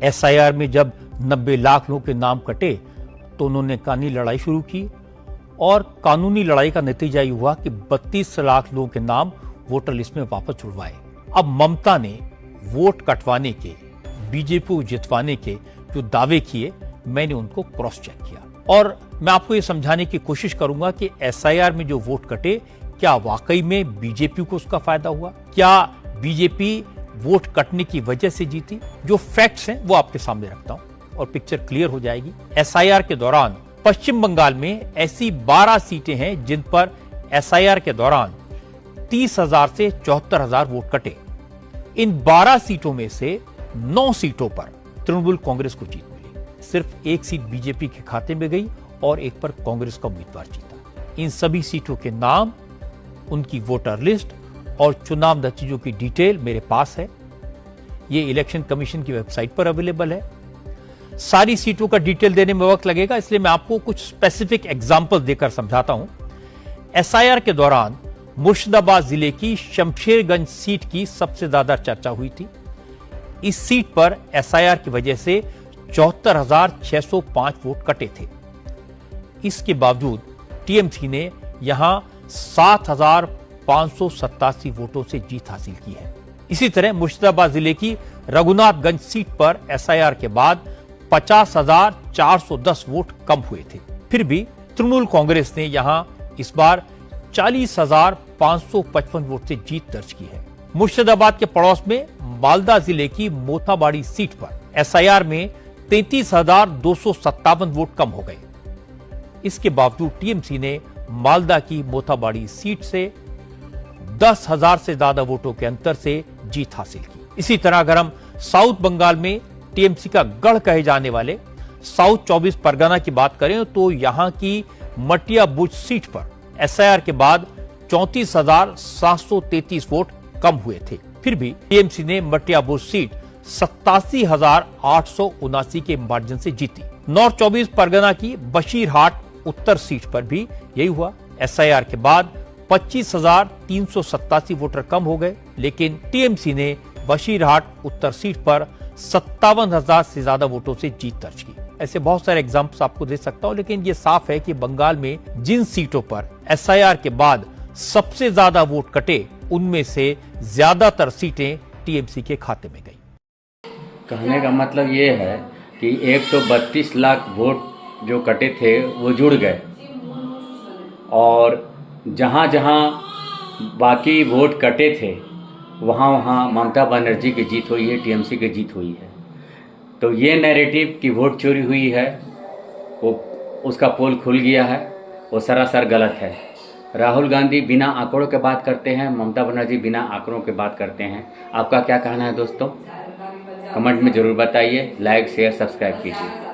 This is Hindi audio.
एसआईआर में जब 90 लाख लोगों के नाम कटे तो उन्होंने कानूनी लड़ाई शुरू की और कानूनी लड़ाई का नतीजा ये हुआ कि 32 लाख लोगों के नाम वोटर लिस्ट में वापस जुड़वाए। अब ममता ने वोट कटवाने के, बीजेपी को जितवाने के जो दावे किए, मैंने उनको क्रॉस चेक किया और मैं आपको ये समझाने की कोशिश करूंगा कि एसआईआर में जो वोट कटे क्या वाकई में बीजेपी को उसका फायदा हुआ, क्या बीजेपी वोट कटने की वजह से जीती। जो फैक्ट्स हैं वो आपके सामने रखता हूं और पिक्चर क्लियर हो जाएगी। एसआईआर के दौरान पश्चिम बंगाल में ऐसी 12 सीटें हैं जिन पर एसआईआर के दौरान 30,000 से 74,000 वोट कटे। इन 12 सीटों में से 9 सीटों पर तृणमूल कांग्रेस को जीत मिली। सिर्फ एक सीट बीजेपी के खाते में गई और एक पर कांग्रेस का उम्मीदवार जीता। इन सभी सीटों के नाम, उनकी वोटर लिस्ट और चुनाव नतीजों की डिटेल मेरे पास है। ये इलेक्शन कमीशन की वेबसाइट पर अवेलेबल है। सारी सीटों का डिटेल देने में वक्त लगेगा, इसलिए मैं आपको कुछ स्पेसिफिक एग्जाम्पल देकर समझाता हूं। एसआईआर के दौरान मुर्शिदाबाद जिले की शमशेरगंज सीट की सबसे ज्यादा चर्चा हुई थी। इस सीट पर एसआईआर की वजह से 74,605 वोट कटे थे। इसके बावजूद टीएमसी ने यहां 7,587 वोटों से जीत हासिल की है। इसी तरह मुर्शिदाबाद जिले की रघुनाथगंज सीट पर एसआईआर के बाद 50,410 वोट कम हुए थे। फिर भी तृणमूल कांग्रेस ने यहां इस बार 40,555 वोट से जीत दर्ज की है। मुर्शिदाबाद के पड़ोस में मालदा जिले की मोथाबाड़ी सीट पर एसआईआर में 33,257 वोट कम हो गए। इसके बावजूद टीएमसी ने मालदा की मोथाबाड़ी सीट से 10,000 से ज्यादा वोटों के अंतर से जीत हासिल की। इसी तरह अगर हम साउथ बंगाल में टीएमसी का गढ़ कहे जाने वाले साउथ 24 परगना की बात करें तो यहां की मटियाबुज सीट पर एसआईआर के बाद 34,733 वोट कम हुए थे। फिर भी टीएमसी ने मटियाबुज सीट 87,879 के मार्जिन से जीती। नॉर्थ 24 परगना की बशीरहाट उत्तर सीट पर भी यही हुआ। एसआईआर के बाद 25,387 वोटर कम हो गए, लेकिन टीएमसी ने बशीरहाट उत्तर सीट पर 57,000 से ज्यादा वोटों से जीत दर्ज की। ऐसे बहुत सारे एग्जाम्पल्स आपको दे सकता हूं, लेकिन यह साफ है कि बंगाल में जिन सीटों पर एसआईआर के बाद सबसे ज्यादा वोट कटे, उनमें से ज्यादातर सीटें टीएमसी के खाते में गई। कहने का मतलब ये है कि एक तो 32 लाख वोट जो कटे थे वो जुड़ गए और जहाँ जहाँ बाकी वोट कटे थे वहाँ वहाँ ममता बनर्जी की जीत हुई है, टीएमसी की जीत हुई है। तो ये नैरेटिव कि वोट चोरी हुई है वो उसका पोल खुल गया है, वो सरासर गलत है। राहुल गांधी बिना आंकड़ों के बात करते हैं, ममता बनर्जी बिना आंकड़ों के बात करते हैं। आपका क्या कहना है दोस्तों? कमेंट में ज़रूर बताइए। लाइक शेयर सब्सक्राइब कीजिए।